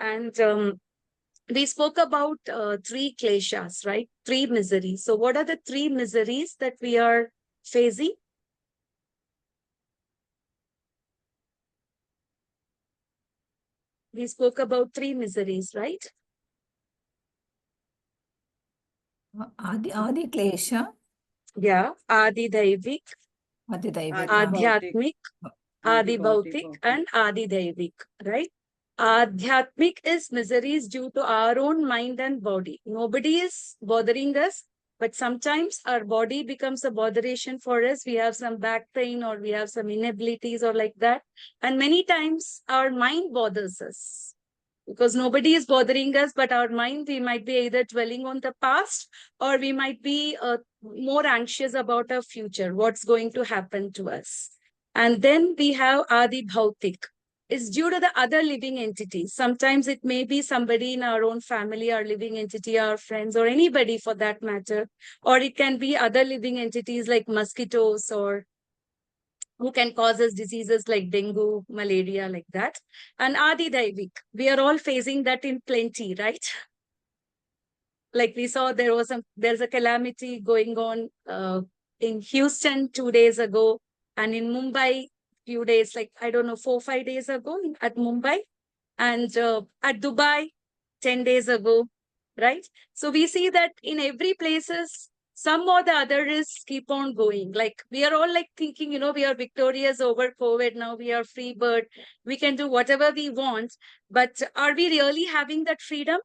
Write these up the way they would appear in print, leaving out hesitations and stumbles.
And we spoke about three kleshas, right? Three miseries. So what are the three miseries that we are facing? We spoke about three miseries, right? Adi Klesha, Yeah. Adi Daivik, Adi Daivik. Adhyatmik, Adi Bhautik, and Adi Daivik, right? Adhyatmik is miseries due to our own mind and body. Nobody is bothering us, but sometimes our body becomes a botheration for us. We have some back pain or we have some inabilities or like that. And many times our mind bothers us because nobody is bothering us, but our mind, we might be either dwelling on the past or we might be more anxious about our future, what's going to happen to us. And then we have Adi Bhautik. It's due to the other living entities. Sometimes it may be somebody in our own family, our living entity, our friends, or anybody for that matter. Or it can be other living entities like mosquitoes or who can cause us diseases like dengue, malaria, like that. And Adi Daivik, we are all facing that in plenty, right? Like we saw there's a calamity going on in Houston 2 days ago, and in Mumbai few days, like I don't know, 4 or 5 days ago at Mumbai, and at Dubai 10 days ago, right? So we see that in every places, some or the other is keep on going. Like we are all like thinking, we are victorious over COVID. Now we are free bird. We can do whatever we want. But are we really having that freedom?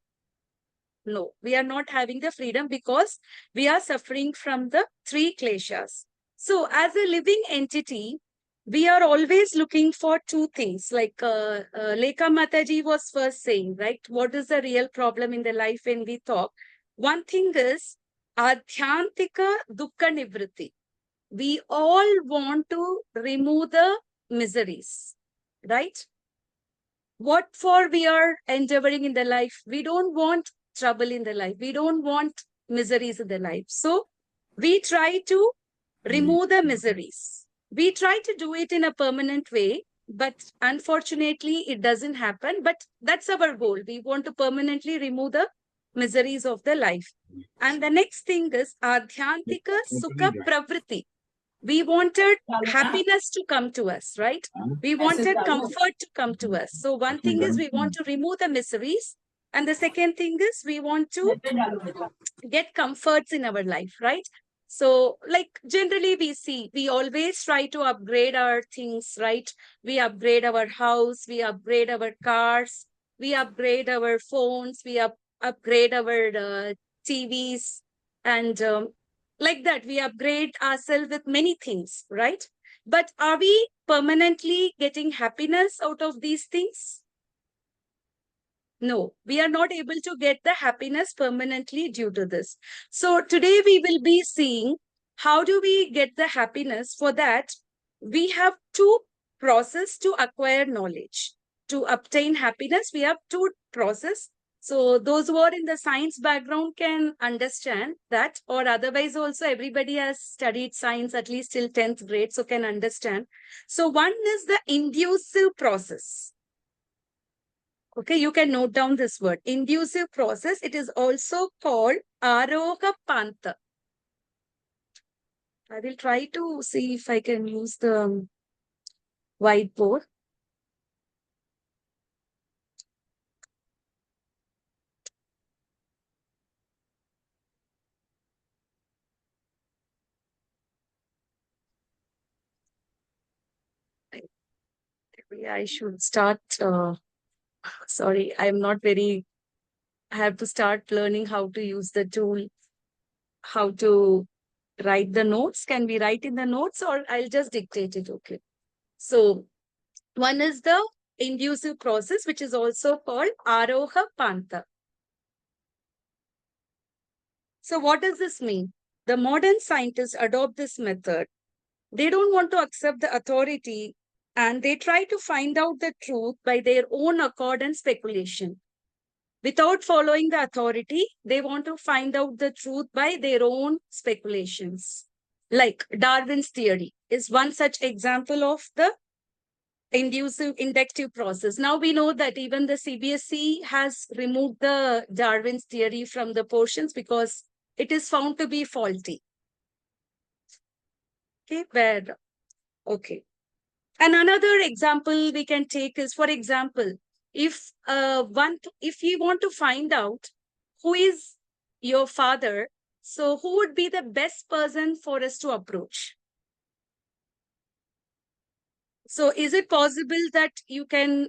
No, we are not having the freedom because we are suffering from the three kleshas. So as a living entity, we are always looking for two things. Like Lekha Mataji was first saying, right? What is the real problem in the life when we talk? One thing is Adhyantika Dukkha Nivritti. We all want to remove the miseries, right? What for we are endeavoring in the life? We don't want trouble in the life. We don't want miseries in the life. So we try to remove the miseries. We try to do it in a permanent way, but unfortunately it doesn't happen. But that's our goal. We want to permanently remove the miseries of the life. And the next thing is Adhyantika Sukha Pravriti. We wanted happiness to come to us, right? We wanted comfort to come to us. So one thing is we want to remove the miseries. And the second thing is we want to get comforts in our life, right? So like generally we always try to upgrade our things, right? We upgrade our house, we upgrade our cars, we upgrade our phones, upgrade our TVs, and like that, we upgrade ourselves with many things, right? But are we permanently getting happiness out of these things? No, we are not able to get the happiness permanently due to this. So today we will be seeing how do we get the happiness. For that, we have two processes to acquire knowledge. To obtain happiness, we have two processes. So those who are in the science background can understand that, or otherwise also everybody has studied science at least till 10th grade, so can understand. So one is the inducive process. Okay, you can note down this word, inducive process. It is also called Aroha Pantha. I will try to see if I can use the whiteboard. Maybe I should start. Sorry, I'm not very. I have to start learning how to use the tool, how to write the notes. Can we write in the notes or I'll just dictate it? Okay. So one is the inducive process, which is also called Aroha Pantha. So what does this mean? The modern scientists adopt this method. They don't want to accept the authority and they try to find out the truth by their own accord and speculation. Without following the authority, they want to find out the truth by their own speculations. Like Darwin's theory is one such example of the inducive inductive process. Now we know that even the CBSE has removed the Darwin's theory from the portions because it is found to be faulty. Okay. And another example we can take is, for example, if you want to find out who is your father, so who would be the best person for us to approach? So is it possible that you can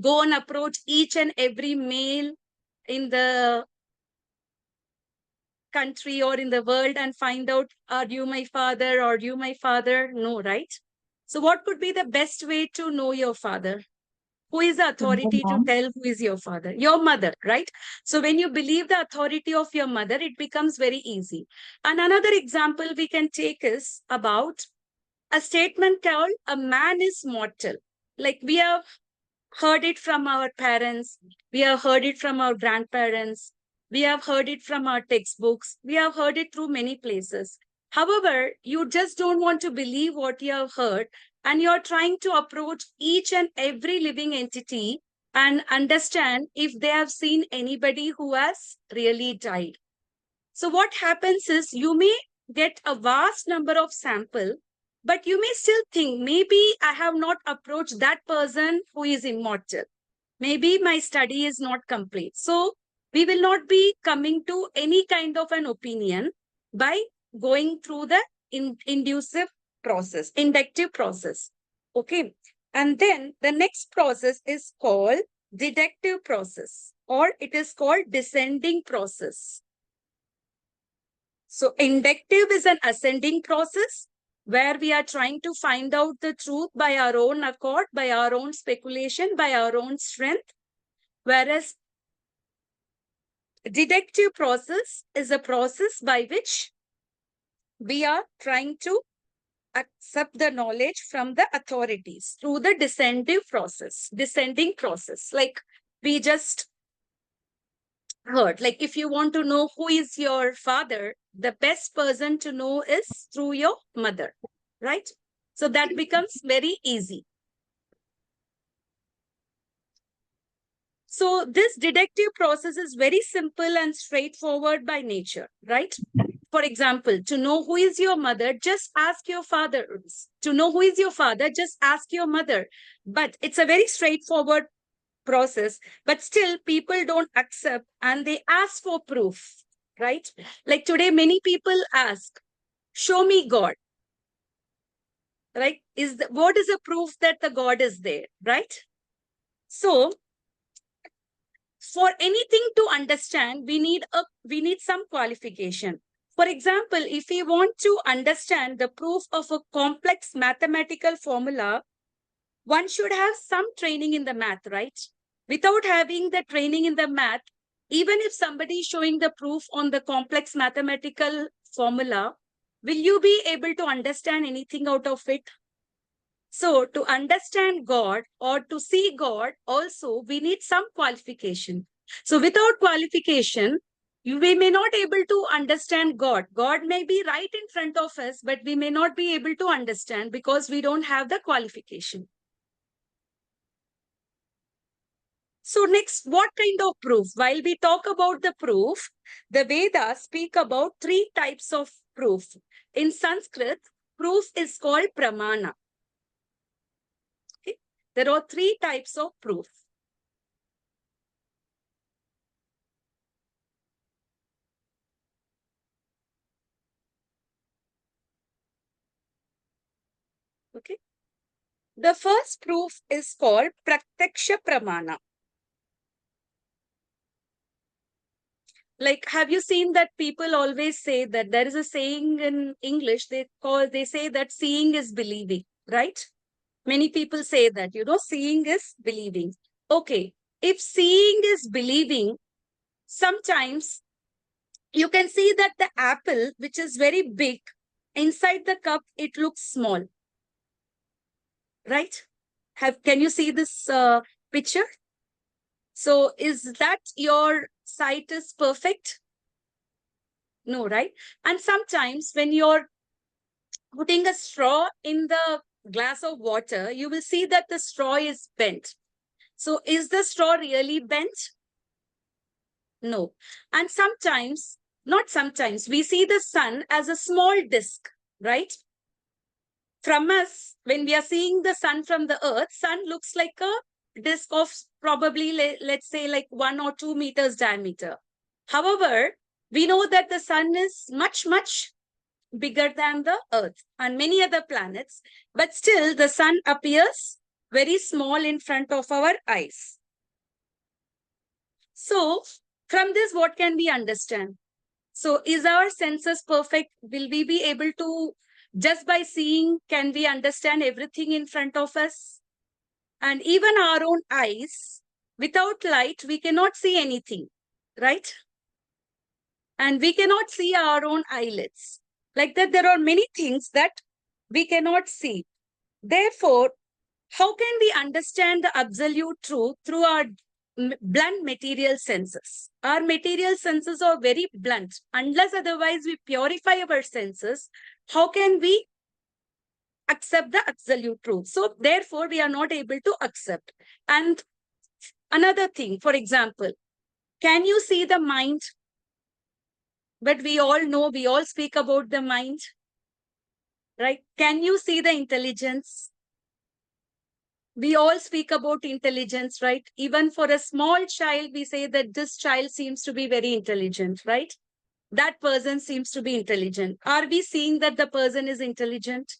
go and approach each and every male in the country or in the world and find out, are you my father? Are you my father? No, right? So what could be the best way to know your father? Who is the authority to Mom. tell who is your father? Your mother, right? So when you believe the authority of your mother, it becomes very easy. And another example we can take is about a statement called a man is mortal. Like we have heard it from our parents, we have heard it from our grandparents, we have heard it from our textbooks, we have heard it through many places. However, you just don't want to believe what you have heard, and you're trying to approach each and every living entity and understand if they have seen anybody who has really died. So what happens is you may get a vast number of sample, but you may still think maybe I have not approached that person who is immortal. Maybe my study is not complete. So we will not be coming to any kind of an opinion by going through the inductive process, inductive process. Okay. And then the next process is called deductive process, or it is called descending process. So inductive is an ascending process where we are trying to find out the truth by our own accord, by our own speculation, by our own strength. Whereas deductive process is a process by which we are trying to accept the knowledge from the authorities through the descending process. Like we just heard, like if you want to know who is your father, the best person to know is through your mother, right? So that becomes very easy. So this deductive process is very simple and straightforward by nature, right? For example, to know who is your mother, just ask your father. To know who is your father, just ask your mother. But it's a very straightforward process, but still people don't accept and they ask for proof, right? Like today, many people ask, show me God, right? What is the proof that the God is there, right? So for anything to understand, we need some qualification. For example, if we want to understand the proof of a complex mathematical formula, one should have some training in the math, right? Without having the training in the math, even if somebody is showing the proof on the complex mathematical formula, will you be able to understand anything out of it? So to understand God or to see God, also we need some qualification. So without qualification, we may not able to understand God. God may be right in front of us, but we may not be able to understand because we don't have the qualification. So next, what kind of proof? While we talk about the proof, the Vedas speak about 3 types of proof. In Sanskrit, proof is called pramana. Okay? There are 3 types of proof. Okay. The first proof is called Pratyaksha Pramana. Like, have you seen that people always say that there is a saying in English, they say that seeing is believing, right? Many people say that, seeing is believing. Okay, if seeing is believing, sometimes you can see that the apple, which is very big, inside the cup, it looks small, right? Can you see this picture? So is that your sight is perfect? No, right? And sometimes when you're putting a straw in the glass of water, you will see that the straw is bent. So is the straw really bent? No. And sometimes, not sometimes, we see the sun as a small disk, right? From us, when we are seeing the sun from the earth, sun looks like a disk of probably, let's say, like 1 or 2 meters diameter. However, we know that the sun is much, much bigger than the earth and many other planets, but still the sun appears very small in front of our eyes. So from this, what can we understand? So is our senses perfect? Will we be able to, just by seeing, can we understand everything in front of us? And even our own eyes, without light, we cannot see anything, right? And we cannot see our own eyelids. Like that, there are many things that we cannot see. Therefore, how can we understand the absolute truth through our blunt material senses? Our material senses are very blunt. Unless otherwise we purify our senses, how can we accept the absolute truth? So therefore, we are not able to accept. And another thing, for example, can you see the mind? But we all know, we all speak about the mind, right? Can you see the intelligence? We all speak about intelligence, right? Even for a small child, we say that this child seems to be very intelligent, right? That person seems to be intelligent. Are we seeing that the person is intelligent?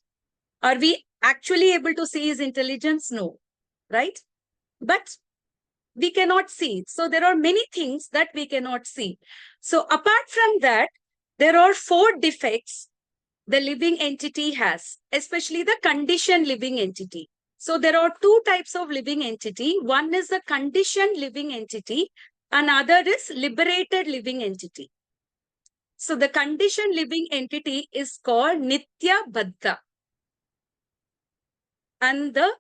Are we actually able to see his intelligence? No, right? But we cannot see. So there are many things that we cannot see. So apart from that, there are 4 defects the living entity has, especially the conditioned living entity. So there are 2 types of living entity. One is the conditioned living entity, and other is liberated living entity. So the conditioned living entity is called Nitya Baddha. And the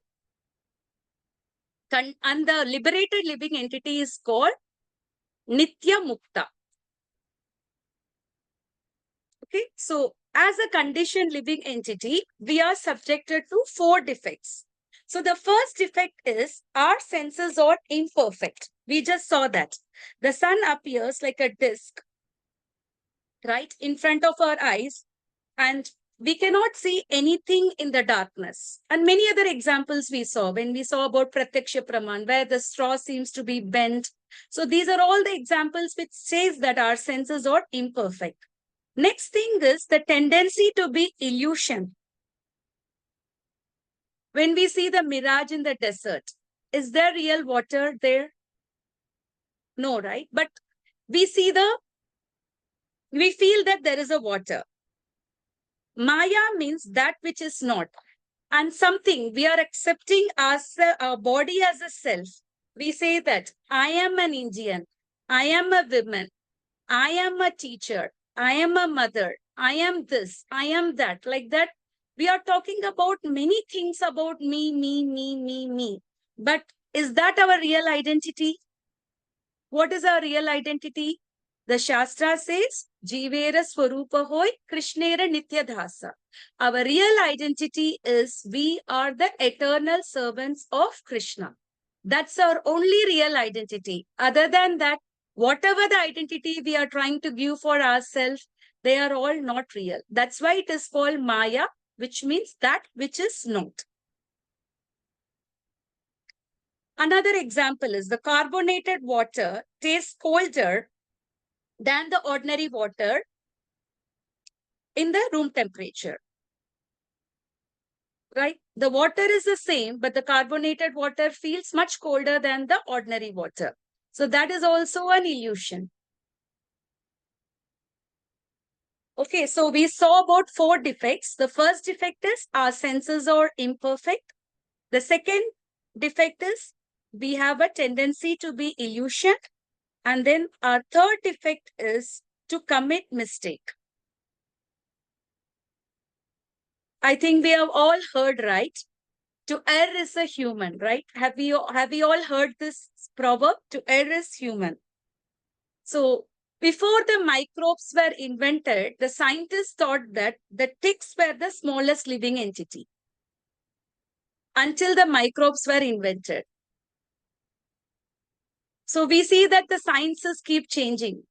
liberated living entity is called Nitya Mukta. Okay, so as a conditioned living entity, we are subjected to 4 defects. So the first defect is our senses are imperfect. We just saw that. The sun appears like a disk, right, in front of our eyes, and we cannot see anything in the darkness. And many other examples we saw when we saw about Pratyaksha Praman, where the straw seems to be bent. So these are all the examples which says that our senses are imperfect. Next thing is the tendency to be illusion. When we see the mirage in the desert, is there real water there? No, right? But we feel that there is a water. Maya means that which is not. And something we are accepting as our body as a self. We say that I am an Indian, I am a woman, I am a teacher, I am a mother, I am this, I am that, like that. We are talking about many things about me. But is that our real identity? What is our real identity? The Shastra says, Jivera Swarupa Hoy, Krishnera Nitya Dhasa. Our real identity is we are the eternal servants of Krishna. That's our only real identity. Other than that, whatever the identity we are trying to give for ourselves, they are all not real. That's why it is called Maya, which means that which is not. Another example is the carbonated water tastes colder than the ordinary water in the room temperature. Right? The water is the same, but the carbonated water feels much colder than the ordinary water. So that is also an illusion. Okay, so we saw about 4 defects. The first defect is our senses are imperfect. The second defect is we have a tendency to be illusion. And then our third defect is to commit mistake. I think we have all heard, right? To err is a human, right? Have we all heard this proverb? To err is human. So before the microbes were invented, the scientists thought that the ticks were the smallest living entity. until the microbes were invented. So we see that the sciences keep changing.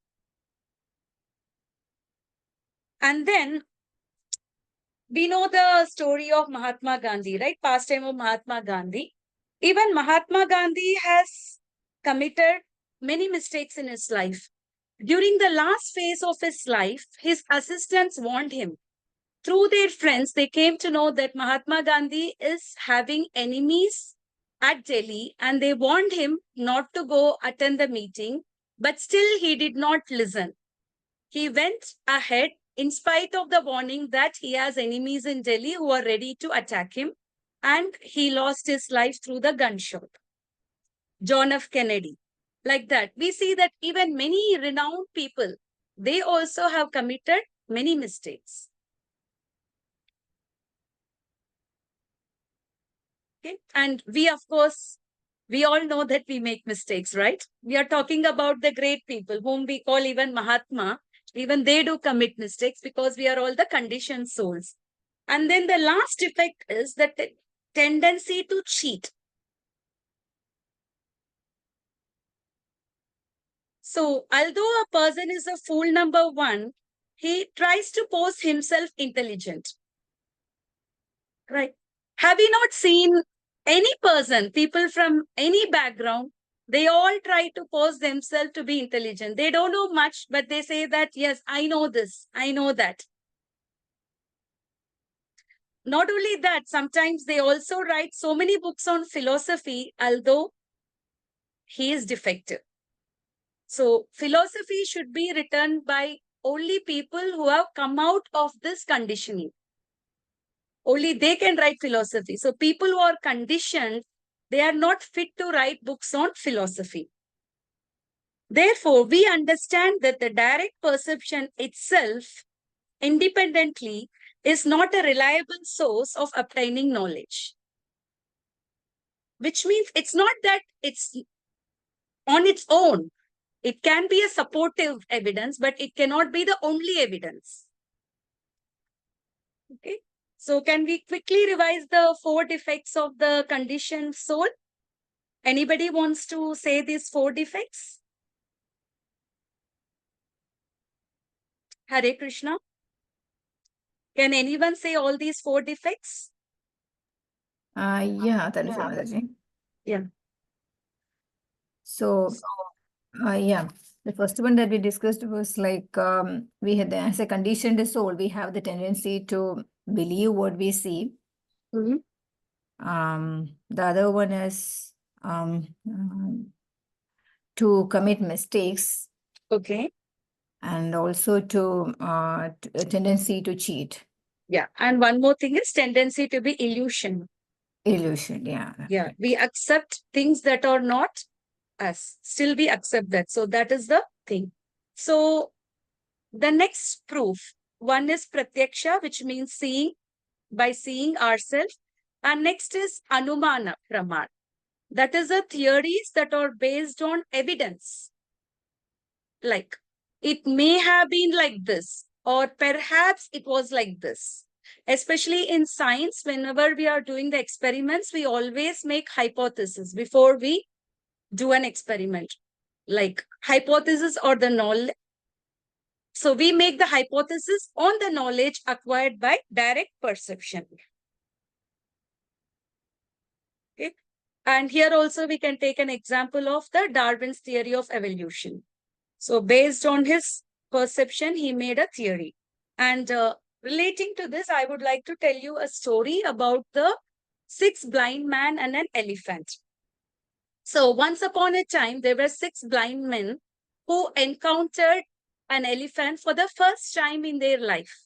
And then we know the story of Mahatma Gandhi, right? Pastime of Mahatma Gandhi. Even Mahatma Gandhi has committed many mistakes in his life. During the last phase of his life, his assistants warned him. Through their friends, they came to know that Mahatma Gandhi is having enemies at Delhi, and they warned him not to go attend the meeting, but still he did not listen. He went ahead in spite of the warning that he has enemies in Delhi who are ready to attack him, and he lost his life through the gunshot. John F. Kennedy. Like that, we see that even many renowned people, they also have committed many mistakes. Okay. And we, of course, we all know that we make mistakes, right? We are talking about the great people whom we call even Mahatma. Even they do commit mistakes because we are all the conditioned souls. And then the last effect is the tendency to cheat. So although a person is a fool number one, he tries to pose himself intelligent. Right? Have you not seen any person, people from any background, they all try to pose themselves to be intelligent. They don't know much, but they say that, yes, I know this, I know that. Not only that, sometimes they also write so many books on philosophy, although he is defective. So philosophy should be written by only people who have come out of this conditioning. Only they can write philosophy. So people who are conditioned, they are not fit to write books on philosophy. Therefore, we understand that the direct perception itself independently is not a reliable source of obtaining knowledge. Which means it's not that it's on its own. It can be a supportive evidence, but it cannot be the only evidence. Okay. So can we quickly revise the 4 defects of the conditioned soul? Anybody wants to say these 4 defects? Hare Krishna. Can anyone say all these 4 defects? Yeah, Tanuja Mataji. Yeah. So, yeah, the first one that we discussed was like we had, as a conditioned soul, we have the tendency to believe what we see. Mm-hmm. The other one is to commit mistakes. Okay. And also to a tendency to cheat. Yeah. And one more thing is tendency to be illusion. Illusion, yeah. Yeah. We accept things that are not us. Still we accept that. So that is the thing. So the next proof, one is pratyaksha, which means seeing, by seeing ourselves. And next is anumana praman. That is the theories that are based on evidence. Like, it may have been like this, or perhaps it was like this. Especially in science, whenever we are doing the experiments, we always make hypotheses before we do an experiment. Like hypothesis or the knowledge. So we make the hypothesis on the knowledge acquired by direct perception. Okay. And here also we can take an example of the Darwin's theory of evolution. So based on his perception, he made a theory. And relating to this, I would like to tell you a story about the 6 blind men and an elephant. So once upon a time, there were 6 blind men who encountered an elephant for the first time in their life.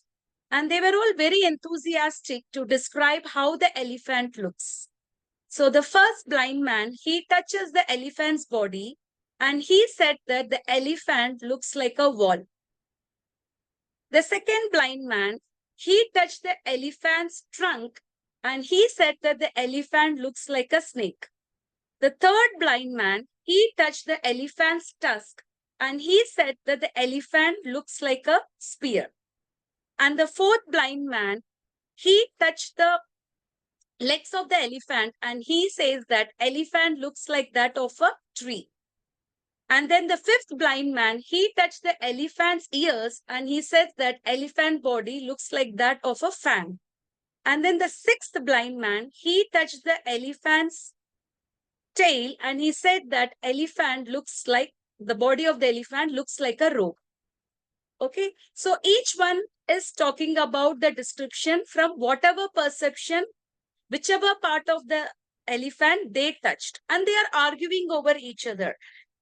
And they were all very enthusiastic to describe how the elephant looks. So the first blind man, he touches the elephant's body and he said that the elephant looks like a wall. The second blind man, he touched the elephant's trunk and he said that the elephant looks like a snake. The third blind man, he touched the elephant's tusk and he said that the elephant looks like a spear. And the fourth blind man, he touched the legs of the elephant, and he says that elephant looks like that of a tree. And then the fifth blind man, he touched the elephant's ears and he says that elephant body looks like that of a fan. And then the sixth blind man, he touched the elephant's tail and he said that elephant looks like, the body of the elephant looks like a rope. Okay, so each one is talking about the description from whatever perception, whichever part of the elephant they touched, and they are arguing over each other.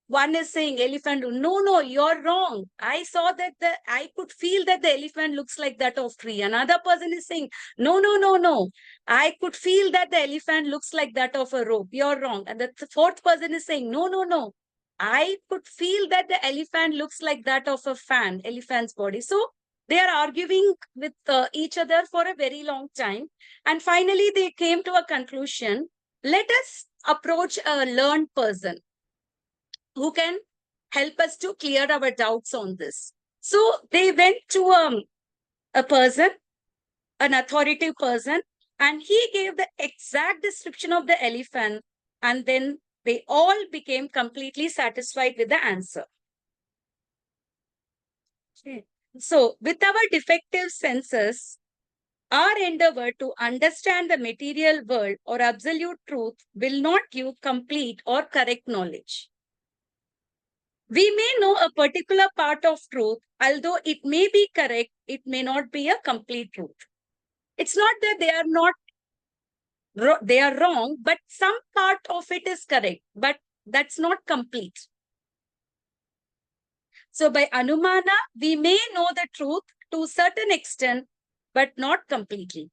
One is saying elephant, no, you're wrong. I saw that I could feel that the elephant looks like that of tree. Another person is saying, no. I could feel that the elephant looks like that of a rope. You're wrong. And the fourth person is saying, no. I could feel that the elephant looks like that of a fan, elephant's body. So they are arguing with each other for a very long time. And finally, they came to a conclusion. Let us approach a learned person who can help us to clear our doubts on this. So they went to a person, an authoritative person, and he gave the exact description of the elephant, and then they all became completely satisfied with the answer. Okay. So with our defective senses, our endeavor to understand the material world or absolute truth will not give complete or correct knowledge. We may know a particular part of truth, although it may be correct, it may not be a complete truth. It's not that they are wrong, but some part of it is correct, but that's not complete. So by Anumana, we may know the truth to a certain extent, but not completely.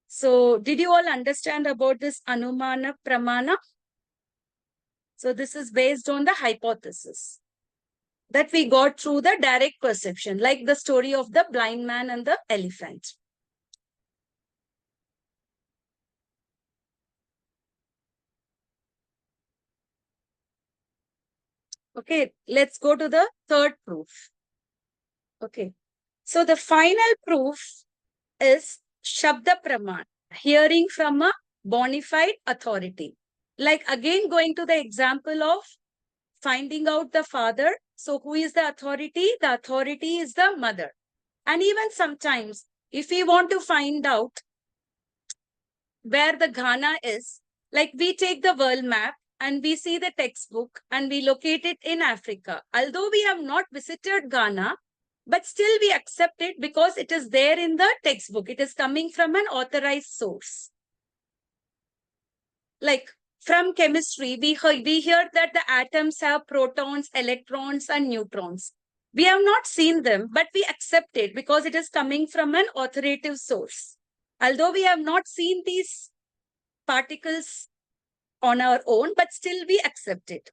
So did you all understand about this Anumana Pramana? So this is based on the hypothesis that we got through the direct perception, like the story of the blind man and the elephant. Okay, let's go to the third proof. Okay, so the final proof is Shabda Praman, hearing from a bona fide authority. Like again, going to the example of finding out the father. So who is the authority? The authority is the mother. And even sometimes, if we want to find out where the Ghana is, like we take the world map and we see the textbook and we locate it in Africa. Although we have not visited Ghana, but still we accept it because it is there in the textbook. It is coming from an authorized source. Like from chemistry, we hear that the atoms have protons, electrons, and neutrons. We have not seen them, but we accept it because it is coming from an authoritative source. Although we have not seen these particles on our own, but still we accept it.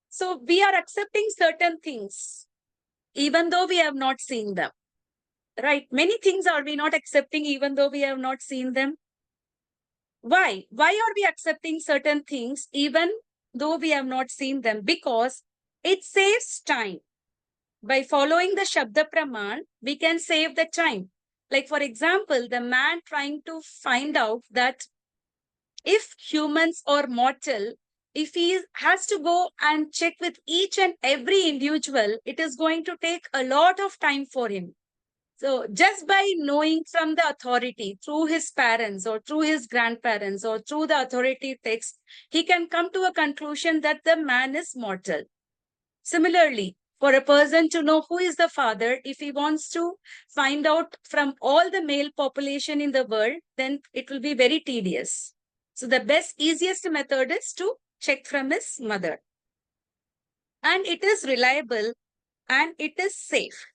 So we are accepting certain things, even though we have not seen them. Right? Many things are we not accepting even though we have not seen them. Why? Why are we accepting certain things even though we have not seen them? Because it saves time. By following the Shabda Praman, we can save the time. Like for example, the man trying to find out that if humans are mortal, if he has to go and check with each and every individual, it is going to take a lot of time for him. So just by knowing from the authority through his parents or through his grandparents or through the authority text, he can come to a conclusion that the man is mortal. Similarly, for a person to know who is the father, if he wants to find out from all the male population in the world, then it will be very tedious. So the best, easiest method is to check from his mother. And it is reliable and it is safe.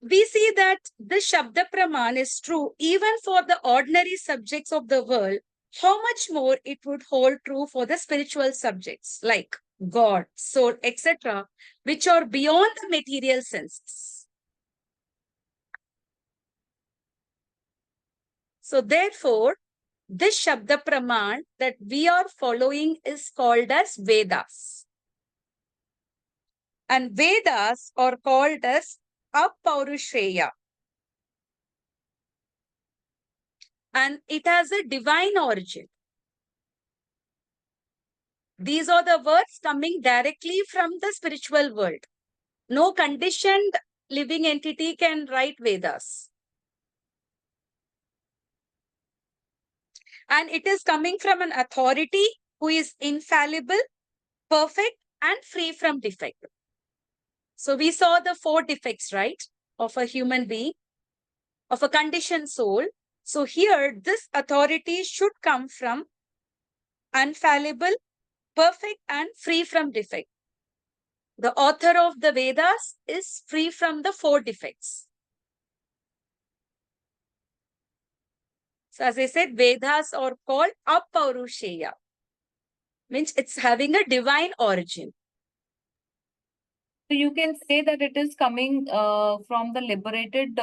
We see that the Shabda Praman is true even for the ordinary subjects of the world. How much more it would hold true for the spiritual subjects like God, soul, etc., which are beyond the material senses. So therefore, This Shabda Praman that we are following is called as Vedas. And Vedas are called as Apaurushaya. And it has a divine origin. These are the words coming directly from the spiritual world. No conditioned living entity can write Vedas. And it is coming from an authority who is infallible, perfect, and free from defect. So we saw the 4 defects, right, of a human being, of a conditioned soul. So here, this authority should come from infallible, perfect, and free from defect. The author of the Vedas is free from the 4 defects. So as I said, Vedas are called Apaurushaya. Means it's having a divine origin. So you can say that it is coming from the liberated.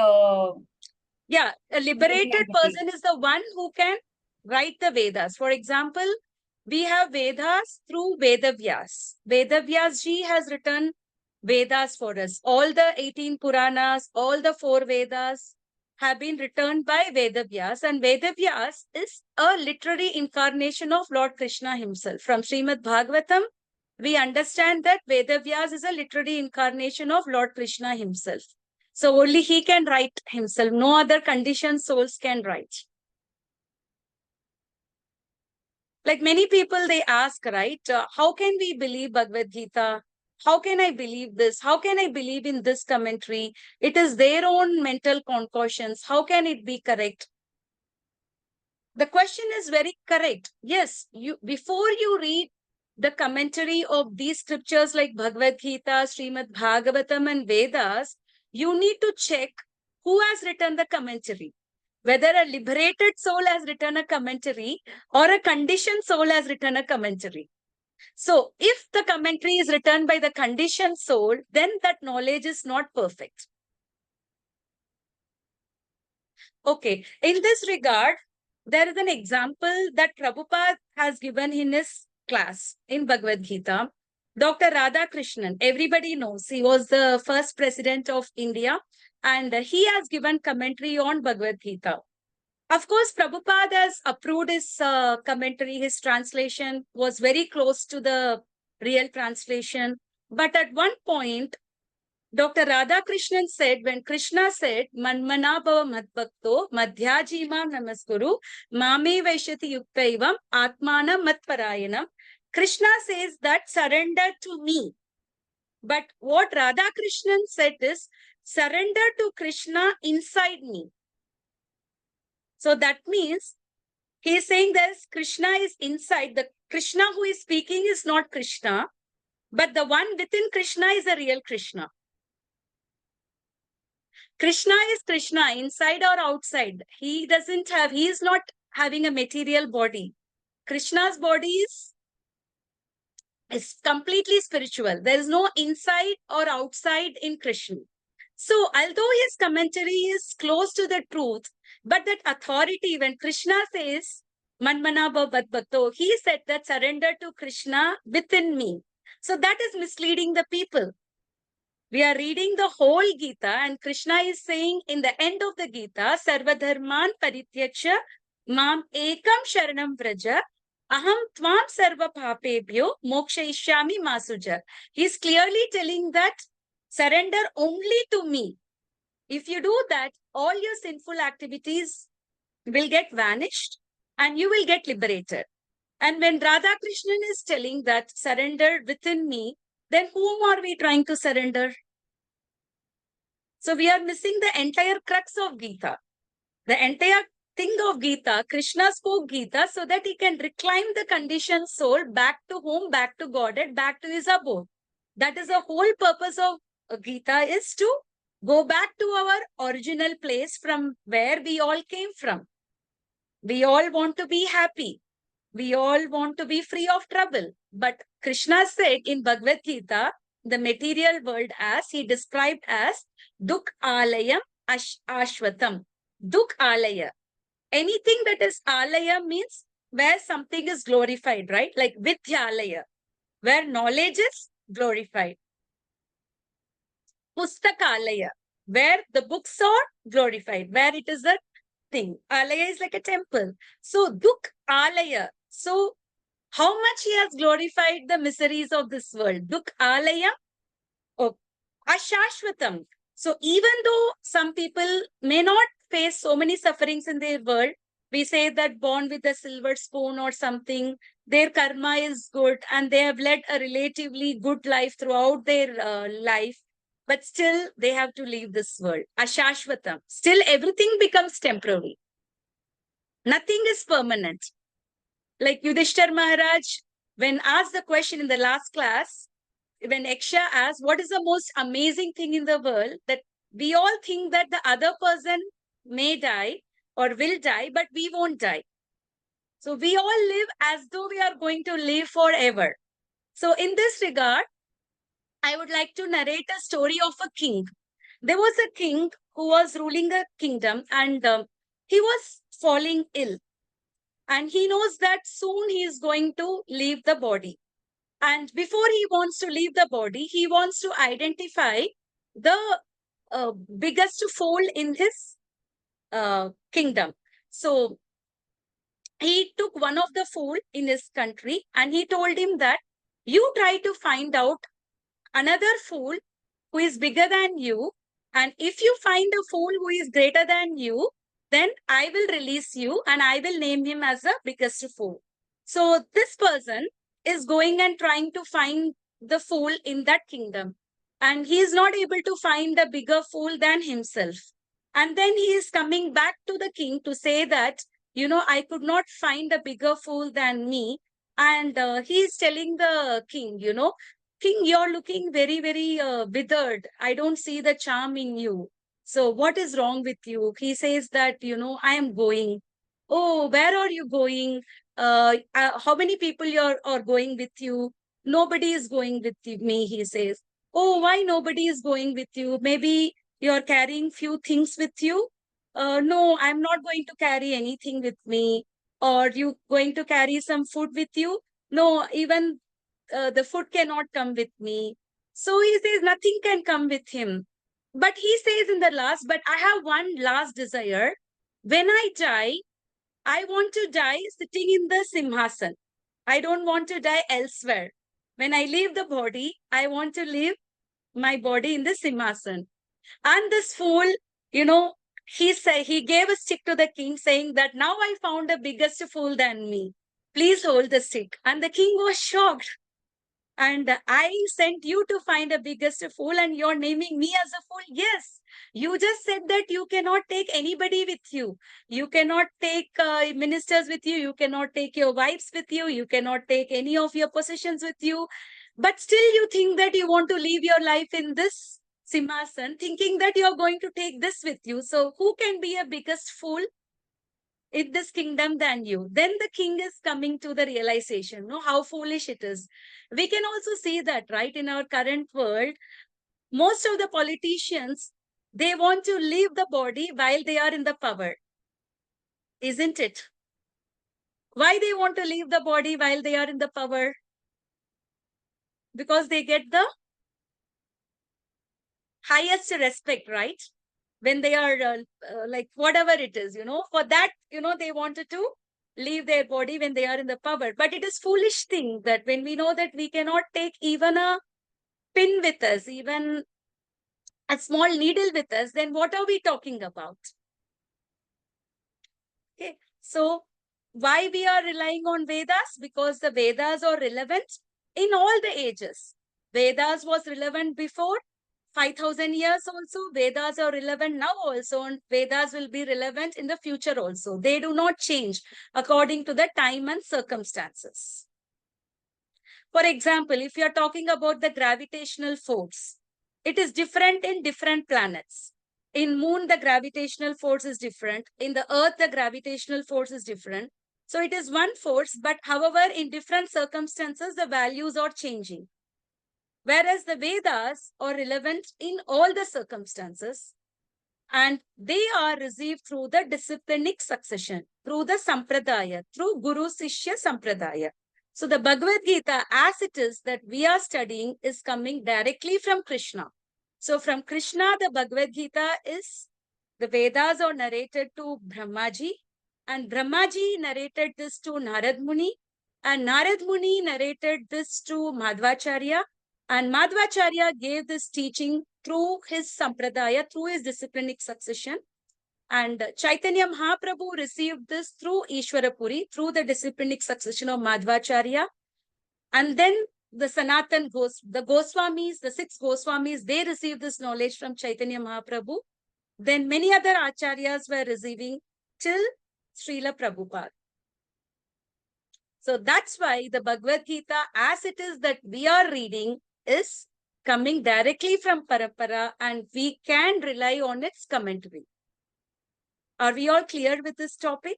Yeah, a liberated entity. person is the one who can write the Vedas. For example, we have Vedas through Vedavyas. Vedavyas ji has written Vedas for us. All the 18 Puranas, all the 4 Vedas have been written by Vedavyas, and Vedavyas is a literary incarnation of Lord Krishna himself. From Srimad Bhagavatam, we understand that Vedavyas is a literary incarnation of Lord Krishna himself. So only he can write himself. No other conditioned souls can write. Like many people, they ask, right, how can we believe Bhagavad Gita? How can I believe this? How can I believe in this commentary? It is their own mental concoctions. How can it be correct? The question is very correct. Yes, before you read the commentary of these scriptures like Bhagavad Gita, Srimad Bhagavatam, and Vedas, you need to check who has written the commentary. Whether a liberated soul has written a commentary or a conditioned soul has written a commentary. So, if the commentary is written by the conditioned soul, then that knowledge is not perfect. Okay, in this regard, there is an example that Prabhupada has given in his class in Bhagavad Gita. Dr. Radhakrishnan, everybody knows, he was the first president of India, and he has given commentary on Bhagavad Gita. Of course, Prabhupada has approved his commentary. His translation was very close to the real translation. But at one point, Dr. Radhakrishnan said, when Krishna said, Manmana bhava madbhakto madhyajima namaskuru mame vaishati yuktaivam atmana matparayanam, Krishna says that surrender to me. But what Radhakrishnan said is, surrender to Krishna inside me. So that means he is saying that Krishna is inside. The Krishna who is speaking is not Krishna, but the one within Krishna is a real Krishna. Krishna is Krishna, inside or outside. He is not having a material body. Krishna's body is completely spiritual. There is no inside or outside in Krishna. So, although his commentary is close to the truth, but that authority, when Krishna says, Manmana bhava madbhakto, he said that surrender to Krishna within me. So, that is misleading the people. We are reading the whole Gita, and Krishna is saying in the end of the Gita, Sarvadharman parityaksha mam ekam sharanam vraja aham tvam sarva papebhyo mokshayishyami masuja. He is clearly telling that surrender only to me. If you do that, all your sinful activities will get vanished and you will get liberated. And when Radhakrishnan is telling that surrender within me, then whom are we trying to surrender? So we are missing the entire crux of Gita. The entire thing of Gita, Krishna spoke Gita so that he can reclaim the conditioned soul back to home, back to Godhead, back to his abode. That is the whole purpose of Gita, is to go back to our original place from where we all came from. We all want to be happy. We all want to be free of trouble. But Krishna said in Bhagavad Gita, the material world as he described as Duk Alayam Ashwatam. Duk Alaya. anything that is alaya means where something is glorified, right? Like vidyalaya, where knowledge is glorified. Pustakalaya, where the books are glorified, where it is a thing. Alaya is like a temple. So Duk Alaya. So how much he has glorified the miseries of this world. Duk Alaya, oh, Ashashvatam. So even though some people may not face so many sufferings in their world, we say that born with a silver spoon or something, their karma is good and they have led a relatively good life throughout their life, but still they have to leave this world. Ashashvatam. Still everything becomes temporary. Nothing is permanent. Like Yudhishthir Maharaj, when asked the question in the last class, when Yaksha asked, what is the most amazing thing in the world, that we all think that the other person may die or will die, but we won't die. So we all live as though we are going to live forever. So in this regard, I would like to narrate a story of a king. There was a king who was ruling a kingdom and he was falling ill. And he knows that soon he is going to leave the body. And before he wants to leave the body, he wants to identify the biggest foal in his kingdom. So he took one of the fool in his country and he told him that you try to find out another fool who is bigger than you. And if you find a fool who is greater than you, then I will release you and I will name him as the biggest fool. So this person is going and trying to find the fool in that kingdom. And he is not able to find a bigger fool than himself. And then he is coming back to the king to say that, you know, I could not find a bigger fool than me. And he is telling the king, you know, king, you're looking very, very withered. I don't see the charm in you. So what is wrong with you? He says that, you know, I am going. Oh, where are you going? How many people are going with you? Nobody is going with me, he says. Oh, why nobody is going with you? Maybe you're carrying few things with you. No, I'm not going to carry anything with me. Or you going to carry some food with you? No, even the food cannot come with me. So he says nothing can come with him. But he says in the last, but I have one last desire. When I die, I want to die sitting in the Simhasan. I don't want to die elsewhere. When I leave the body, I want to leave my body in the Simhasan. And this fool, you know, he gave a stick to the king saying that now I found a biggest fool than me. Please hold the stick. And the king was shocked. And I sent you to find a biggest fool and you're naming me as a fool. Yes, you just said that you cannot take anybody with you. You cannot take ministers with you. You cannot take your wives with you. You cannot take any of your possessions with you. But still you think that you want to live your life in this Simhasan, thinking that you're going to take this with you. So who can be a biggest fool in this kingdom than you? Then the king is coming to the realization, no, how foolish it is. We can also see that, right, in our current world, most of the politicians, they want to leave the body while they are in the power. Isn't it? Why they want to leave the body while they are in the power? Because they get the highest respect, right? When they are like whatever it is, you know, for that, you know, they wanted to leave their body when they are in the power. But it is foolish thing that when we know that we cannot take even a pin with us, even a small needle with us, then what are we talking about? Okay, so why we are relying on Vedas? Because the Vedas are relevant in all the ages. Vedas was relevant before 5,000 years also. Vedas are relevant now also, and Vedas will be relevant in the future also. They do not change according to the time and circumstances. For example, if you are talking about the gravitational force, it is different in different planets. In moon, the gravitational force is different. In the earth, the gravitational force is different. So it is one force, but however, in different circumstances, the values are changing. Whereas the Vedas are relevant in all the circumstances. And they are received through the disciplinic succession, through the sampradaya, through Guru Sishya Sampradaya. So the Bhagavad Gita, as it is that we are studying, is coming directly from Krishna. So from Krishna, the Bhagavad Gita is, the Vedas are narrated to Brahmaji, and Brahmaji narrated this to Narad Muni, and Narad Muni narrated this to Madhvacharya, and Madhvacharya gave this teaching through his sampradaya, through his disciplinic succession. And Chaitanya Mahaprabhu received this through Ishwarapuri, through the disciplinic succession of Madhvacharya. And then the Sanatan the Goswamis, the 6 Goswamis, they received this knowledge from Chaitanya Mahaprabhu. Then many other acharyas were receiving till Srila Prabhupada. So that's why the Bhagavad Gita, as it is that we are reading, is coming directly from Parampara, and we can rely on its commentary. Are we all clear with this topic?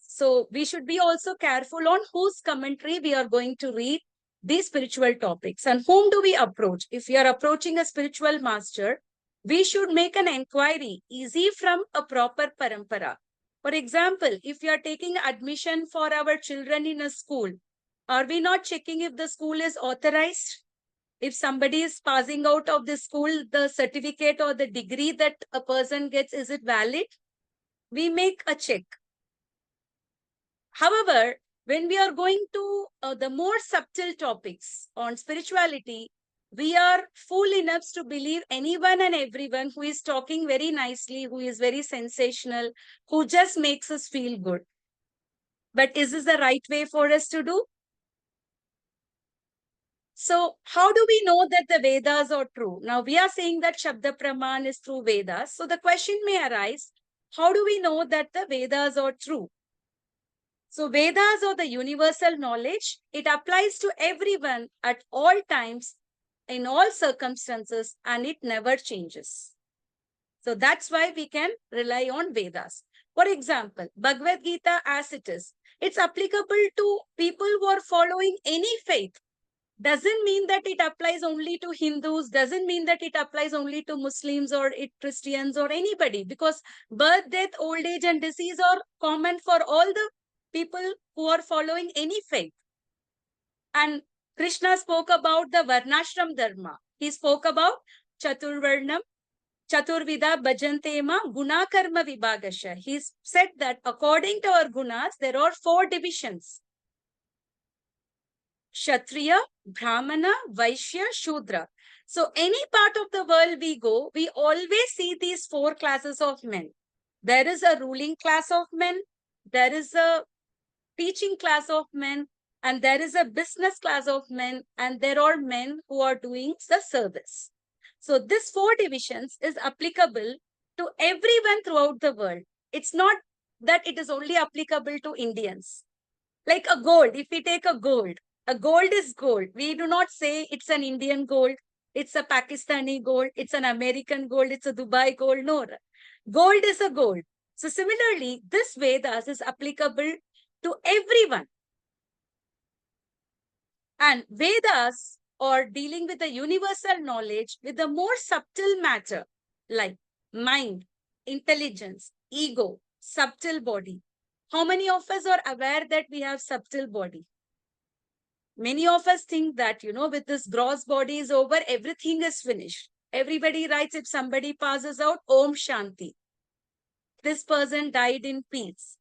So we should be also careful on whose commentary we are going to read these spiritual topics, and whom do we approach. If we are approaching a spiritual master, we should make an inquiry easy from a proper parampara. For example, if we are taking admission for our children in a school, are we not checking if the school is authorized? If somebody is passing out of the school, the certificate or the degree that a person gets, is it valid? We make a check. However, when we are going to the more subtle topics on spirituality, we are fool enough to believe anyone and everyone who is talking very nicely, who is very sensational, who just makes us feel good. But is this the right way for us to do? So how do we know that the Vedas are true? Now we are saying that Shabda Praman is through Vedas. So the question may arise, how do we know that the Vedas are true? So Vedas are the universal knowledge. It applies to everyone at all times, in all circumstances, and it never changes. So that's why we can rely on Vedas. For example, Bhagavad Gita as it is, it's applicable to people who are following any faith. Doesn't mean that it applies only to Hindus, doesn't mean that it applies only to Muslims or Christians or anybody, because birth, death, old age and disease are common for all the people who are following any faith. And Krishna spoke about the Varnashram Dharma. He spoke about Chaturvarnam, Chaturvida Bhajantema Guna Karma Vibhagasha. He said that according to our gunas, there are 4 divisions. Kshatriya, Brahmana, Vaishya, Shudra. So any part of the world we go, we always see these 4 classes of men. There is a ruling class of men, there is a teaching class of men, and there is a business class of men, and there are men who are doing the service. So this 4 divisions is applicable to everyone throughout the world. It's not that it is only applicable to Indians. Like a gold, if we take a gold is gold. We do not say it's an Indian gold, it's a Pakistani gold, it's an American gold, it's a Dubai gold. No, gold is a gold. So similarly, this Vedas is applicable to everyone. And Vedas are dealing with the universal knowledge with the more subtle matter like mind, intelligence, ego, subtle body. How many of us are aware that we have subtle body? Many of us think that, with this gross body is over, everything is finished. Everybody writes, if somebody passes out, Om Shanti. This person died in peace.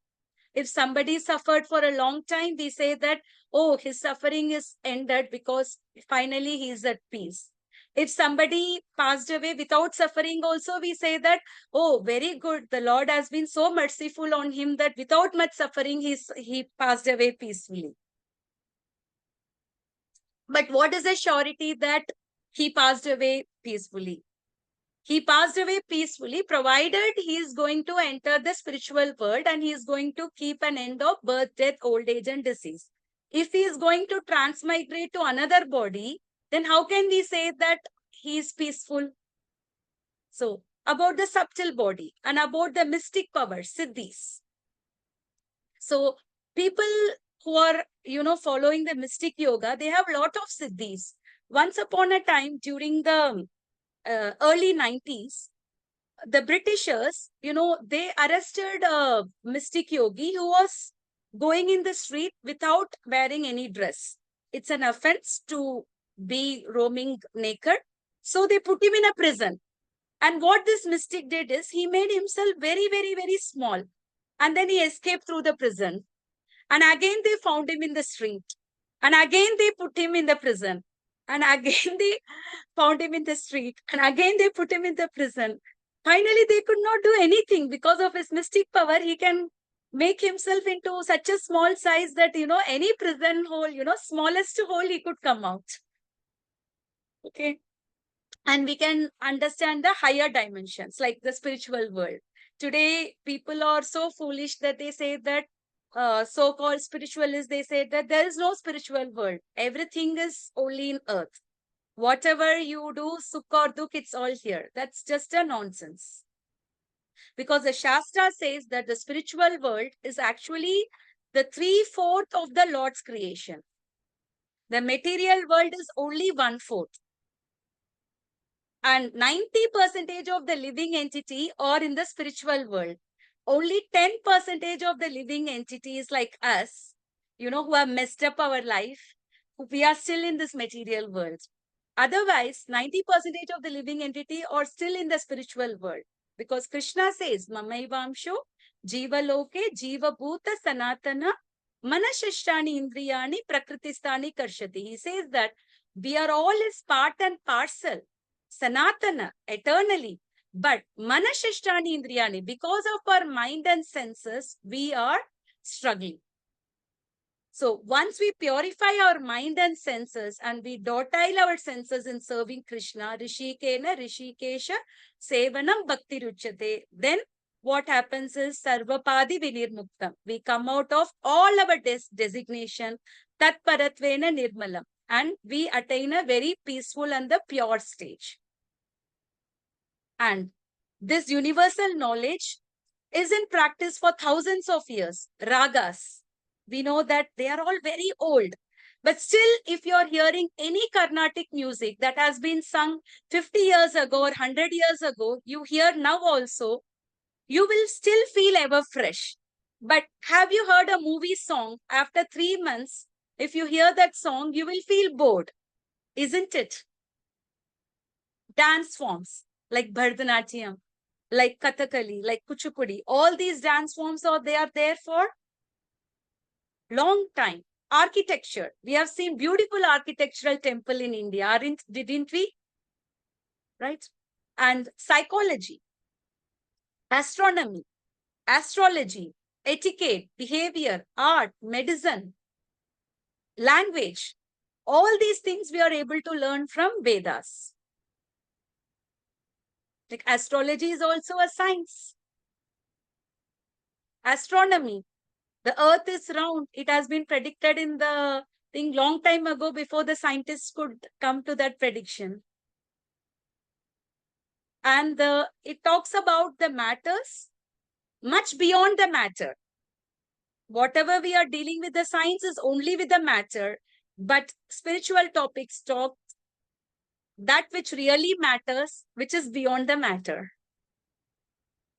If somebody suffered for a long time, we say that, oh, his suffering is ended because finally he is at peace. If somebody passed away without suffering also, we say that, oh, very good. The Lord has been so merciful on him that without much suffering, he passed away peacefully. But what is the surety that he passed away peacefully? He passed away peacefully, provided he is going to enter the spiritual world and he is going to keep an end of birth, death, old age and disease. If he is going to transmigrate to another body, then how can we say that he is peaceful? So, about the subtle body and about the mystic power, siddhis. So, people who are, following the mystic yoga, they have a lot of siddhis. Once upon a time, during the early 90s, the Britishers, they arrested a mystic yogi who was going in the street without wearing any dress. It's an offense to be roaming naked. So they put him in a prison. And what this mystic did is he made himself very, very, very small. And then he escaped through the prison. And again, they found him in the street. And again, they put him in the prison. And again, they found him in the street. And again, they put him in the prison. Finally, they could not do anything because of his mystic power. He can make himself into such a small size that, any prison hole, smallest hole, he could come out. Okay. And we can understand the higher dimensions, like the spiritual world. Today, people are so foolish that they say that so-called spiritualists, they say that there is no spiritual world. Everything is only in earth. Whatever you do, sukh or dukh, it's all here. That's just a nonsense. Because the Shastra says that the spiritual world is actually the 3/4 of the Lord's creation. The material world is only 1/4. And 90% of the living entity are in the spiritual world. Only 10% of the living entities like us, who have messed up our life, we are still in this material world. Otherwise, 90% of the living entity are still in the spiritual world. Because Krishna says, Mamaivamsho, Jiva Loke, Jiva Bhuta Sanatana, Manashashtani Indriyani, Prakritistani Karshati. He says that we are all his part and parcel, Sanatana, eternally. But Manashashtani Indriyani, because of our mind and senses, we are struggling. So once we purify our mind and senses and we dotile our senses in serving Krishna, Rishikena, Rishikesha, Sevanam Bhakti Ruchate, then what happens is Sarvapadi Vinirmuktam. We come out of all our designation, Tat Paratvena Nirmalam, and we attain a very peaceful and the pure stage. And this universal knowledge is in practice for thousands of years. Ragas. We know that they are all very old. But still, if you're hearing any Carnatic music that has been sung 50 years ago or 100 years ago, you hear now also, you will still feel ever fresh. But have you heard a movie song after 3 months? If you hear that song, you will feel bored, isn't it? Dance forms like Bharatanatyam, like Kathakali, like Kuchipudi, all these dance forms are there for long time. Architecture. We have seen beautiful architectural temple in India, didn't we? Right? And psychology, astronomy, astrology, etiquette, behavior, art, medicine, language. All these things we are able to learn from Vedas. Like astrology is also a science. Astronomy. The earth is round. It has been predicted in the thing long time ago before the scientists could come to that prediction. And it talks about the matters much beyond the matter. Whatever we are dealing with, the science is only with the matter, but spiritual topics talk that which really matters, which is beyond the matter.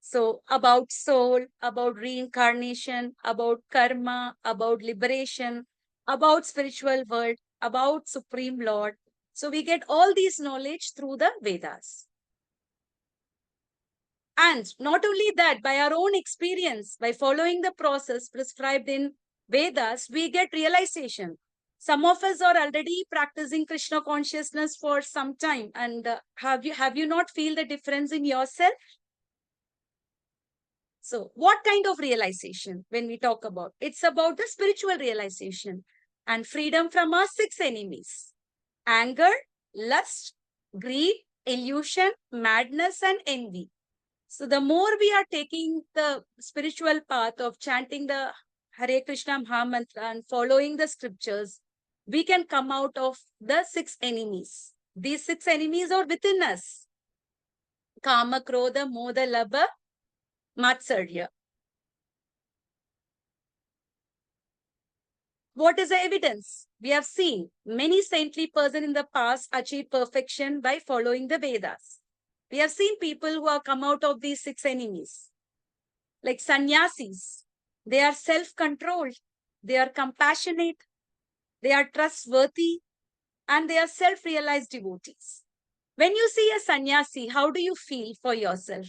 So about soul, about reincarnation, about karma, about liberation, about spiritual world, about Supreme Lord. So we get all these knowledge through the Vedas. And not only that, by our own experience, by following the process prescribed in Vedas, we get realization. Some of us are already practicing Krishna consciousness for some time. And have you not feel the difference in yourself? So what kind of realization when we talk about? It's about the spiritual realization and freedom from our 6 enemies. Anger, lust, greed, illusion, madness, and envy. So the more we are taking the spiritual path of chanting the Hare Krishna Maha Mantra and following the scriptures, we can come out of the 6 enemies. These 6 enemies are within us. Kama, Krodha, Moda, Labha, Matsarya. What is the evidence? We have seen many saintly persons in the past achieve perfection by following the Vedas. We have seen people who have come out of these 6 enemies, like sannyasis. They are self-controlled, they are compassionate, they are trustworthy, and they are self-realized devotees. When you see a sannyasi, how do you feel for yourself?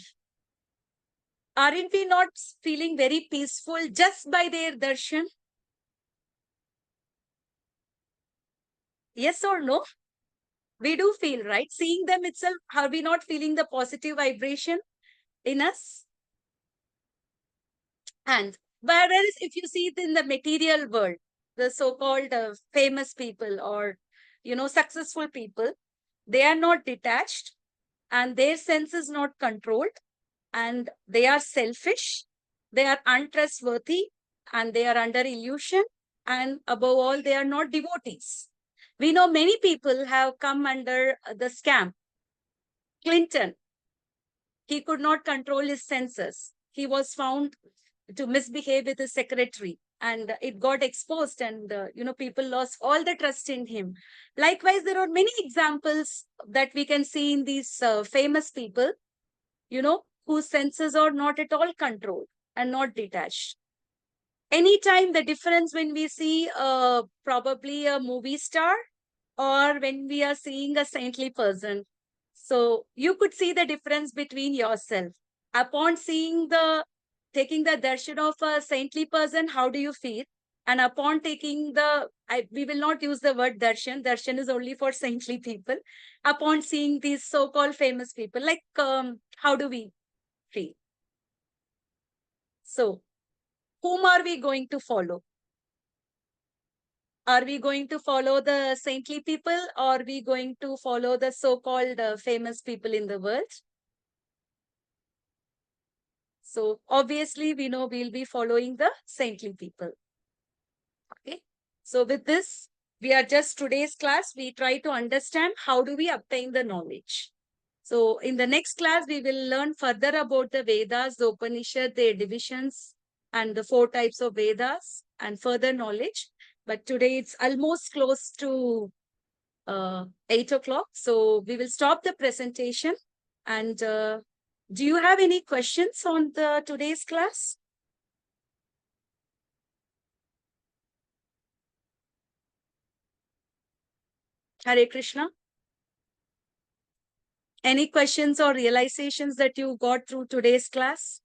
Aren't we not feeling very peaceful just by their darshan? Yes or no? We do feel, right? Seeing them itself, are we not feeling the positive vibration in us? And whereas if you see it in the material world, the so-called famous people or, successful people, they are not detached and their sense is not controlled and they are selfish, they are untrustworthy and they are under illusion, and above all, they are not devotees. We know many people have come under the scam. Clinton, he could not control his senses. He was found to misbehave with his secretary and it got exposed and, people lost all the trust in him. Likewise, there are many examples that we can see in these famous people, whose senses are not at all controlled and not detached. Anytime the difference when we see probably a movie star or when we are seeing a saintly person. So you could see the difference between yourself. Upon taking the darshan of a saintly person, how do you feel? And upon taking we will not use the word darshan. Darshan is only for saintly people. Upon seeing these so-called famous people, like, how do we feel? So, whom are we going to follow? Are we going to follow the saintly people or are we going to follow the so-called famous people in the world? So obviously we know we'll be following the saintly people. Okay. So with this, we are just today's class. We try to understand how do we obtain the knowledge. So in the next class, we will learn further about the Vedas, the Upanishad, their divisions, and the 4 types of Vedas and further knowledge. But today it's almost close to 8 o'clock. So we will stop the presentation. And do you have any questions on today's class? Hare Krishna. Any questions or realizations that you got through today's class?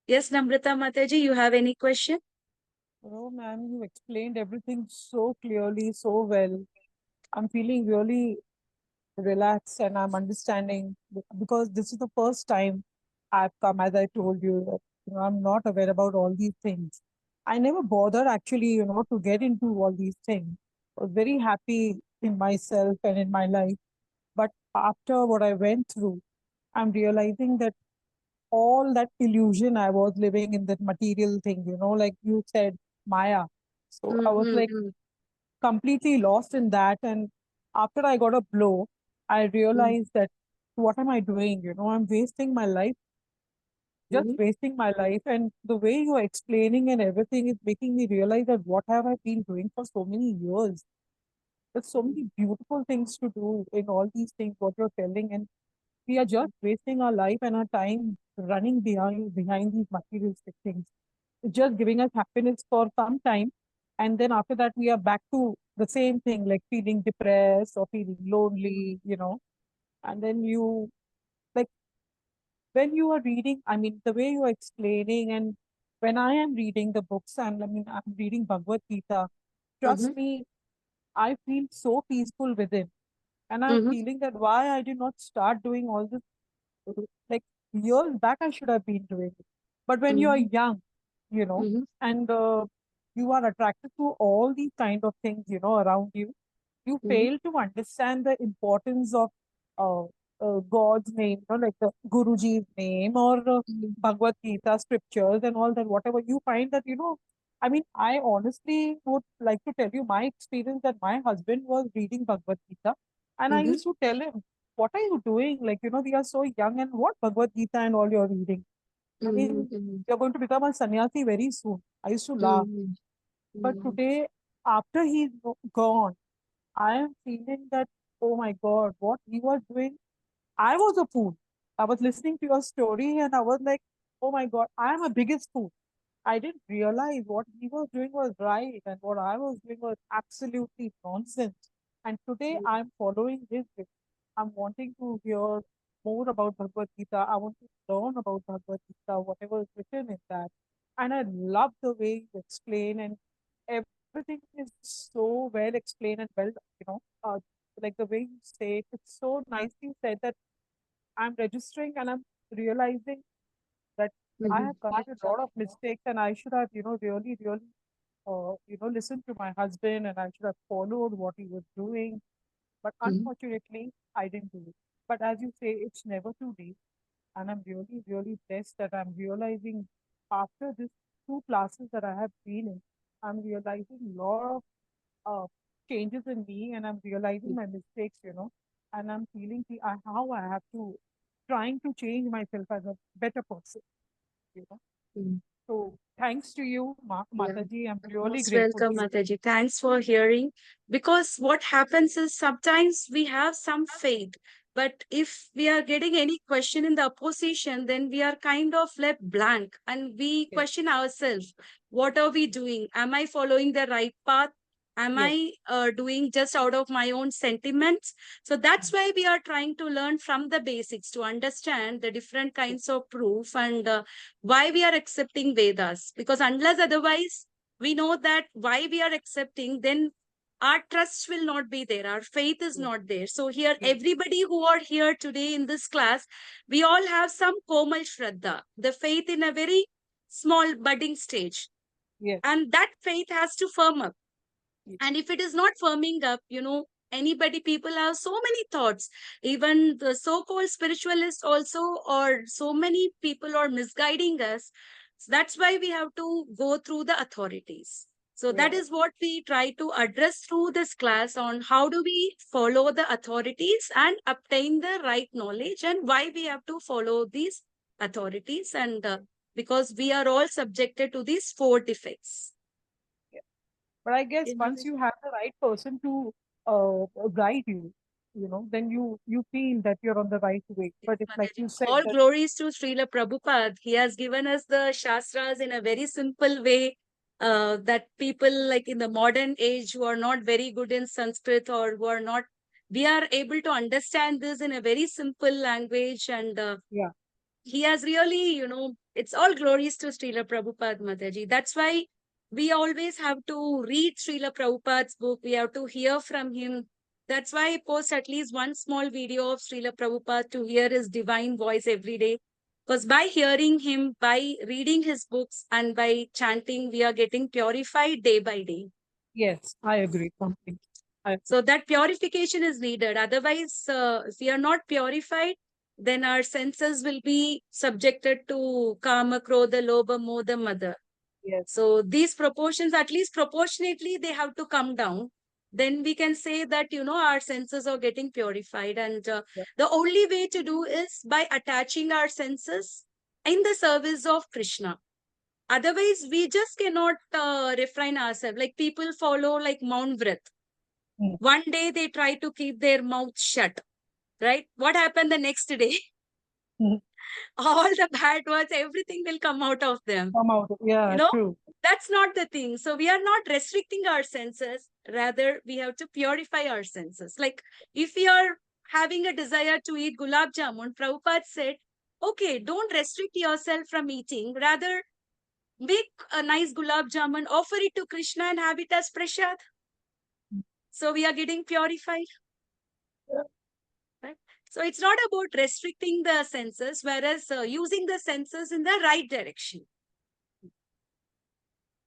Yes, Namrata Mataji, you have any question? Oh, ma'am, you explained everything so clearly, so well. I'm feeling really relaxed and I'm understanding because this is the first time I've come, as I told you, that, I'm not aware about all these things. I never bothered actually, to get into all these things. I was very happy in myself and in my life. But after what I went through, I'm realizing that all that illusion I was living in, that material thing, like you said, Maya. So I was like completely lost in that. And after I got a blow, I realized that what am I doing? I'm wasting my life, just wasting my life. And the way you are explaining and everything is making me realize that what have I been doing for so many years? There's so many beautiful things to do in all these things, what you're telling. And we are just wasting our life and our time running behind these materialistic things. It's just giving us happiness for some time, and then after that we are back to the same thing, like feeling depressed or feeling lonely, and then you, like, when you are reading, I mean, the way you are explaining, and when I am reading the books, and I mean, I'm reading Bhagavad Gita, trust me, I feel so peaceful within. And I'm feeling that why I did not start doing all this, like, years back, I should have been doing it. But when you are young, and you are attracted to all these kind of things, around you, you fail to understand the importance of uh, God's name, like the Guruji's name or Bhagavad Gita scriptures and all that, whatever you find that, I mean, I honestly would like to tell you my experience that my husband was reading Bhagavad Gita and I used to tell him, what are you doing? Like, we are so young and what Bhagavad Gita and all you're reading? I mean, you're going to become a sannyasi very soon. I used to laugh. But today, after he's gone, I am feeling that, oh my God, what he was doing, I was a fool. I was listening to your story and I was like, oh my God, I am a biggest fool. I didn't realize what he was doing was right and what I was doing was absolutely nonsense. And today I'm following his way. I'm wanting to hear more about Bhagavad Gita. I want to learn about Bhagavad Gita, whatever is written in that. And I love the way you explain, and everything is so well explained and well, like the way you say it, it's so nicely said that I'm registering and I'm realizing that I Mhm. have committed a lot of mistakes and I should have, really, really, listened to my husband and I should have followed what he was doing. But Mhm. unfortunately, I didn't do it. But as you say, it's never too late. And I'm really, really blessed that I'm realizing after this 2 classes that I have been in, I'm realizing a lot of changes in me and I'm realizing my mistakes, and I'm feeling how I have to, trying to change myself as a better person, you know. Mhm. So thanks to you, Yeah. Mataji. I'm really Most grateful to welcome, you. Mataji. Thanks for hearing. Because what happens is sometimes we have some faith, but if we are getting any question in the opposition, then we are kind of left blank and we Yes, question ourselves. What are we doing? Am I following the right path? Am yes, I doing just out of my own sentiments? So that's why we are trying to learn from the basics to understand the different kinds of proof and why we are accepting Vedas. Because unless otherwise, we know that why we are accepting, then our trust will not be there. Our faith is yes, not there. So here, yes, everybody who are here today in this class, we all have some Komal Shraddha, the faith in a very small budding stage. yes, And that faith has to firm up. yes, And if it is not firming up, anybody, people have so many thoughts. Even the so-called spiritualists also, or so many people are misguiding us. So that's why we have to go through the authorities. So that right. is what we try to address through this class on how do we follow the authorities and obtain the right knowledge and why we have to follow these authorities. And because we are all subjected to these 4 defects. But I guess In once you have the right person to guide you, then you feel that you're on the right way. But if, like Mataji. you said, All that glories to Srila Prabhupada. He has given us the Shastras in a very simple way that people like in the modern age who are not very good in Sanskrit or who are not, we are able to understand this in a very simple language. And yeah, he has really, it's all glories to Srila Prabhupada, Mataji. That's why we always have to read Srila Prabhupada's book. We have to hear from him. That's why I post at least one small video of Srila Prabhupada to hear his divine voice every day. Because by hearing him, by reading his books, and by chanting, we are getting purified day by day. yes, I agree completely. So that purification is needed. Otherwise, if we are not purified, then our senses will be subjected to kama, krodha, lobha, moda, mada. Yes, So these proportions, at least proportionately, they have to come down. Then we can say that, our senses are getting purified. And yeah, the only way to do is by attaching our senses in the service of Krishna. Otherwise, we just cannot refrain ourselves. Like people follow like Mount Vrat. mm, One day they try to keep their mouth shut, right? What happened the next day? mm, All the bad words, everything will come out of them. come out. You Yeah, know, true. that's not the thing. So we are not restricting our senses. Rather, we have to purify our senses. Like if we are having a desire to eat gulab jamun, Prabhupada said, okay, don't restrict yourself from eating. Rather, make a nice gulab jamun, offer it to Krishna and have it as prasad. So we are getting purified. Right? So it's not about restricting the senses, whereas using the senses in the right direction.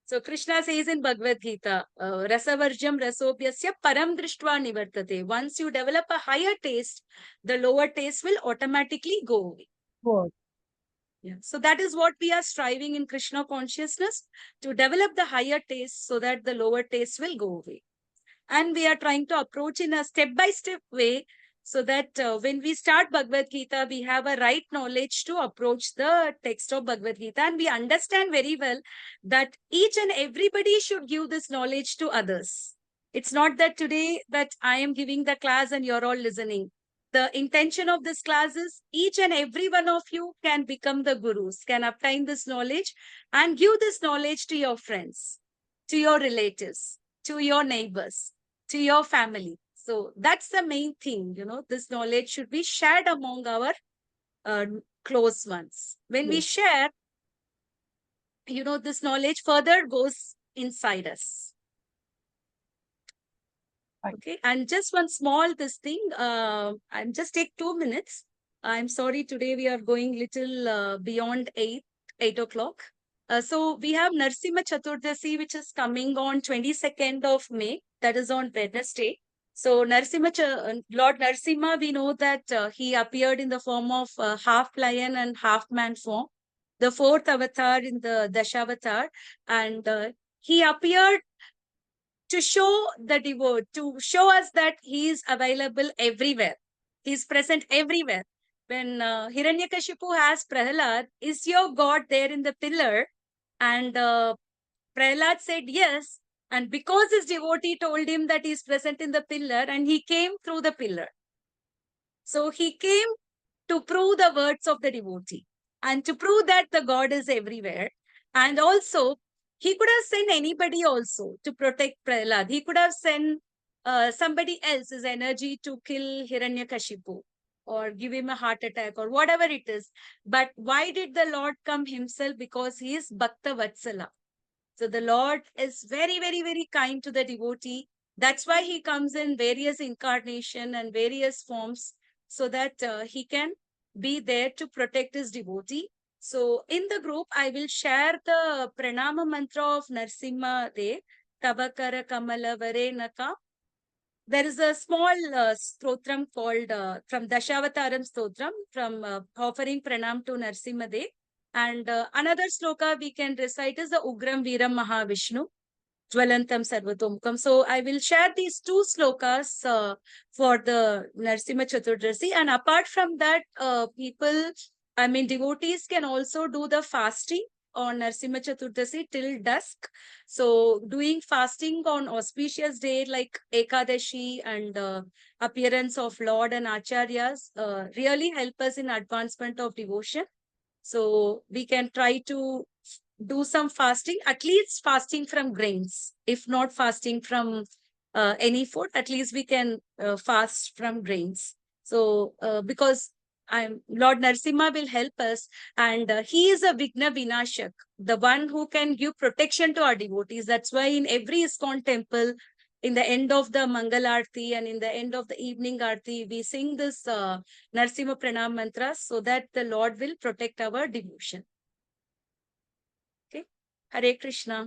So Krishna says in Bhagavad Gita, Rasavarjam rasobhyasya param drishtva nivartate. Once you develop a higher taste, the lower taste will automatically go away. Good. Yeah. So that is what we are striving in Krishna consciousness, to develop the higher taste so that the lower taste will go away. And we are trying to approach in a step-by-step way so that when we start Bhagavad Gita, we have a right knowledge to approach the text of Bhagavad Gita. And we understand very well that each and everybody should give this knowledge to others. It's not that today that I am giving the class and you're all listening. the intention of this class is each and every one of you can become the gurus, can obtain this knowledge and give this knowledge to your friends, to your relatives, to your neighbors, to your family. So that's the main thing, you know, this knowledge should be shared among our close ones. When we Yes. share, you know, this knowledge further goes inside us. Right. Okay, and just one small this thing, and just take 2 minutes. I'm sorry, today we are going little beyond 8 o'clock. So we have Narsimha Chaturdasi, which is coming on 22nd of May. That is on Wednesday. So Lord Narsimha, we know that he appeared in the form of half lion and half man form, the fourth avatar in the Dashavatar, and he appeared to show the devote, to show us that he is available everywhere. He is present everywhere. When Hiranyakashipu asked Prahlad, is your God there in the pillar? And Prahlad said yes. And because his devotee told him that he is present in the pillar, and he came through the pillar. So he came to prove the words of the devotee and to prove that the God is everywhere. And also, he could have sent anybody also to protect Prahlad. He could have sent somebody else's energy to kill Hiranyakashipu or give him a heart attack or whatever it is. But why did the Lord come himself? Because he is Bhakta Vatsala. So the Lord is very, very, very kind to the devotee. That's why he comes in various incarnation and various forms so that he can be there to protect his devotee. So in the group, I will share the Pranama mantra of Narsimha Dev, Tabakara Kamala Varenaka. There is a small stotram called from Dashavataram stotram, from offering pranam to Narsimha Dev. And another sloka we can recite is the Ugram Veeram Mahavishnu, Jwalantam Sarvatomukam. So I will share these two slokas for the Narsimha Chaturdasi. And apart from that, devotees can also do the fasting on Narsimha Chaturdasi till dusk. So doing fasting on auspicious day like Ekadashi and appearance of Lord and Acharyas really help us in advancement of devotion. So we can try to do some fasting, at least fasting from grains. If not fasting from any food, at least we can fast from grains. So because Lord Narsimha will help us, and he is a Vigna Vinashak, the one who can give protection to our devotees. That's why in every ISKCON temple, in the end of the Mangal Aarti and in the end of the evening Aarti, we sing this Narsimha Pranam mantra so that the Lord will protect our devotion. Okay, Hare Krishna.